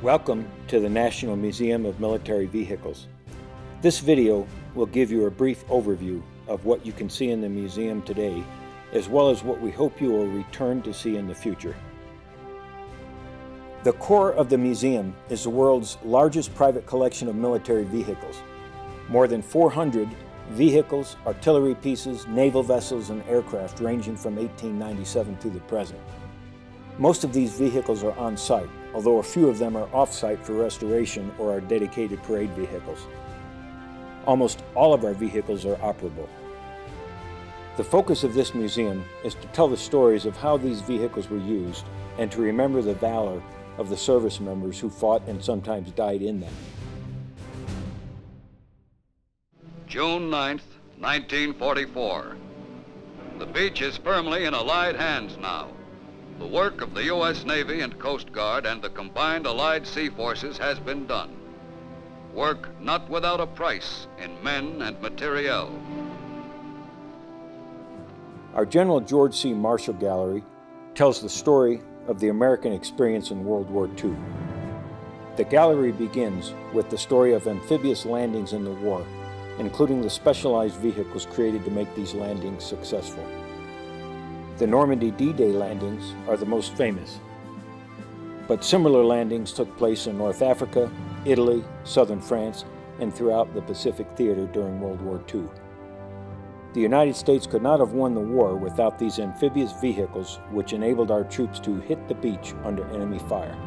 Welcome to the National Museum of Military Vehicles. This video will give you a brief overview of what you can see in the museum today, as well as what we hope you will return to see in the future. The core of the museum is the world's largest private collection of military vehicles. More than 400 vehicles, artillery pieces, naval vessels, and aircraft ranging from 1897 to the present. Most of these vehicles are on site, although a few of them are off-site for restoration or are dedicated parade vehicles. Almost all of our vehicles are operable. The focus of this museum is to tell the stories of how these vehicles were used and to remember the valor of the service members who fought and sometimes died in them. June 9th, 1944. The beach is firmly in Allied hands now. The work of the U.S. Navy and Coast Guard and the combined Allied sea forces has been done. Work not without a price in men and materiel. Our General George C. Marshall Gallery tells the story of the American experience in World War II. The gallery begins with the story of amphibious landings in the war, including the specialized vehicles created to make these landings successful. The Normandy D-Day landings are the most famous, but similar landings took place in North Africa, Italy, southern France, and throughout the Pacific theater during World War II. The United States could not have won the war without these amphibious vehicles, which enabled our troops to hit the beach under enemy fire.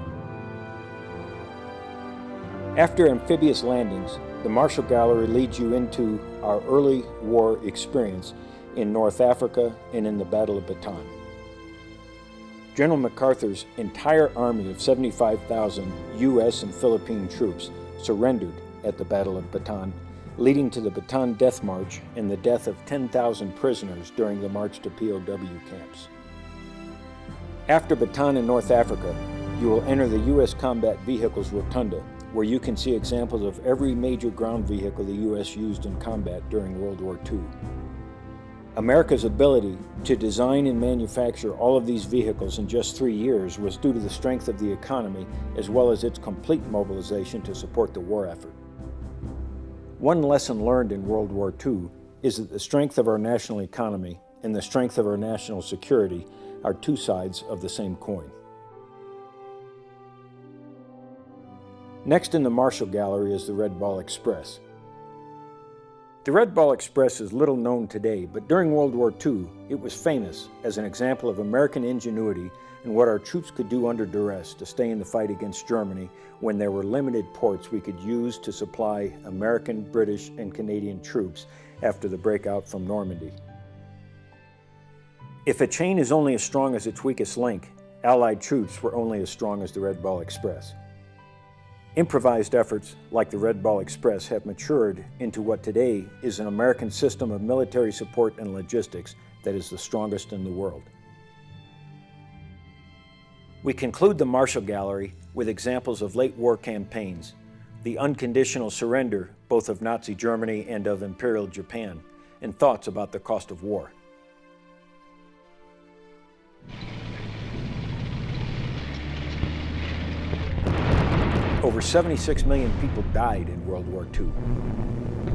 After amphibious landings, the Marshall Gallery leads you into our early war experience in North Africa and in the Battle of Bataan. General MacArthur's entire army of 75,000 U.S. and Philippine troops surrendered at the Battle of Bataan, leading to the Bataan Death March and the death of 10,000 prisoners during the march to POW camps. After Bataan in North Africa, you will enter the U.S. Combat Vehicles Rotunda, where you can see examples of every major ground vehicle the U.S. used in combat during World War II. America's ability to design and manufacture all of these vehicles in just 3 years was due to the strength of the economy as well as its complete mobilization to support the war effort. One lesson learned in World War II is that the strength of our national economy and the strength of our national security are two sides of the same coin. Next in the Marshall Gallery is the Red Ball Express. The Red Ball Express is little known today, but during World War II, it was famous as an example of American ingenuity and what our troops could do under duress to stay in the fight against Germany when there were limited ports we could use to supply American, British, and Canadian troops after the breakout from Normandy. If a chain is only as strong as its weakest link, Allied troops were only as strong as the Red Ball Express. Improvised efforts like the Red Ball Express have matured into what today is an American system of military support and logistics that is the strongest in the world. We conclude the Marshall Gallery with examples of late war campaigns, the unconditional surrender both of Nazi Germany and of Imperial Japan, and thoughts about the cost of war. Over 76 million people died in World War II.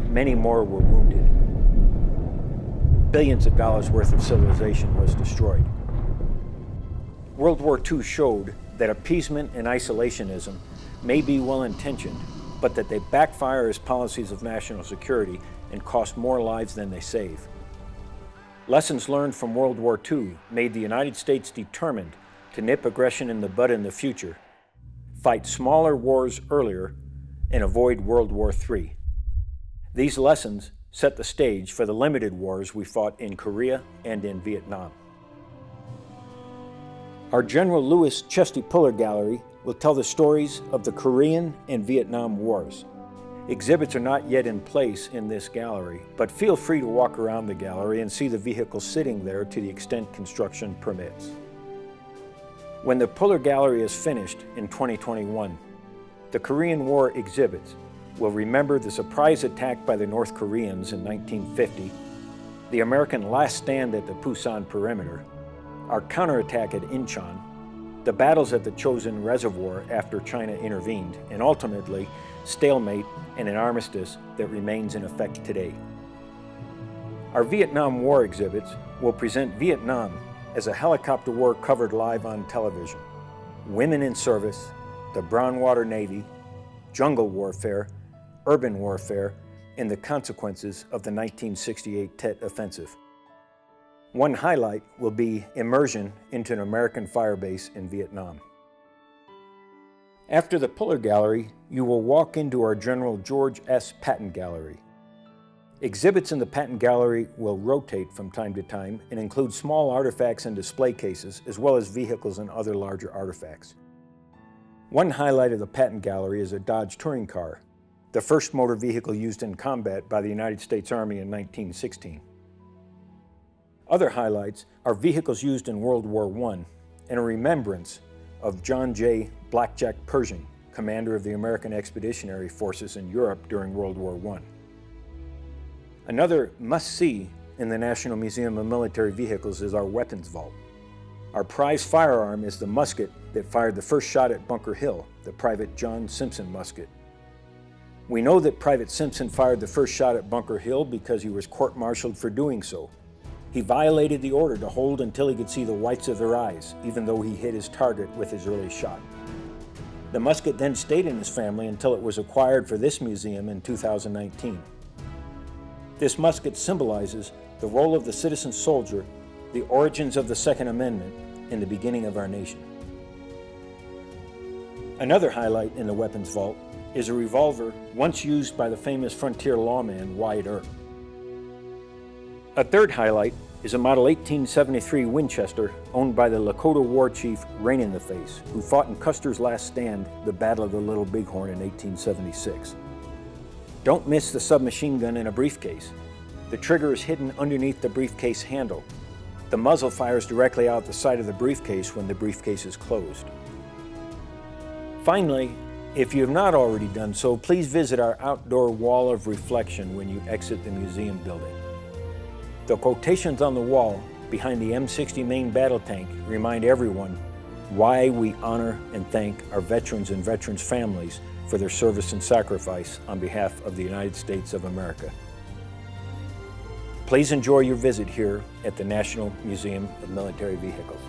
Many more were wounded. Billions of dollars worth of civilization was destroyed. World War II showed that appeasement and isolationism may be well-intentioned, but that they backfire as policies of national security and cost more lives than they save. Lessons learned from World War II made the United States determined to nip aggression in the bud in the future, fight smaller wars earlier, and avoid World War III. These lessons set the stage for the limited wars we fought in Korea and in Vietnam. Our General Lewis Chesty Puller Gallery will tell the stories of the Korean and Vietnam Wars. Exhibits are not yet in place in this gallery, but feel free to walk around the gallery and see the vehicles sitting there to the extent construction permits. When the Puller Gallery is finished in 2021, the Korean War exhibits will remember the surprise attack by the North Koreans in 1950, the American last stand at the Pusan perimeter, our counterattack at Incheon, the battles at the Chosin Reservoir after China intervened, and ultimately, stalemate and an armistice that remains in effect today. Our Vietnam War exhibits will present Vietnam as a helicopter war covered live on television, women in service, the Brown Water Navy, jungle warfare, urban warfare, and the consequences of the 1968 Tet Offensive. One highlight will be immersion into an American firebase in Vietnam. After the Puller Gallery, you will walk into our General George S. Patton Gallery. Exhibits in the Patton Gallery will rotate from time to time and include small artifacts and display cases, as well as vehicles and other larger artifacts. One highlight of the Patton Gallery is a Dodge touring car, the first motor vehicle used in combat by the United States Army in 1916. Other highlights are vehicles used in World War I and a remembrance of John J. Blackjack Pershing, commander of the American Expeditionary Forces in Europe during World War I. Another must-see in the National Museum of Military Vehicles is our weapons vault. Our prized firearm is the musket that fired the first shot at Bunker Hill, the Private John Simpson musket. We know that Private Simpson fired the first shot at Bunker Hill because he was court-martialed for doing so. He violated the order to hold until he could see the whites of their eyes, even though he hit his target with his early shot. The musket then stayed in his family until it was acquired for this museum in 2019. This musket symbolizes the role of the citizen soldier, the origins of the Second Amendment, and the beginning of our nation. Another highlight in the weapons vault is a revolver once used by the famous frontier lawman Wyatt Earp. A third highlight is a model 1873 Winchester owned by the Lakota war chief Rain in the Face, who fought in Custer's last stand, the Battle of the Little Bighorn in 1876. Don't miss the submachine gun in a briefcase. The trigger is hidden underneath the briefcase handle. The muzzle fires directly out the side of the briefcase when the briefcase is closed. Finally, if you have not already done so, please visit our outdoor wall of reflection when you exit the museum building. The quotations on the wall behind the M60 main battle tank remind everyone why we honor and thank our veterans and veterans' families for their service and sacrifice on behalf of the United States of America. Please enjoy your visit here at the National Museum of Military Vehicles.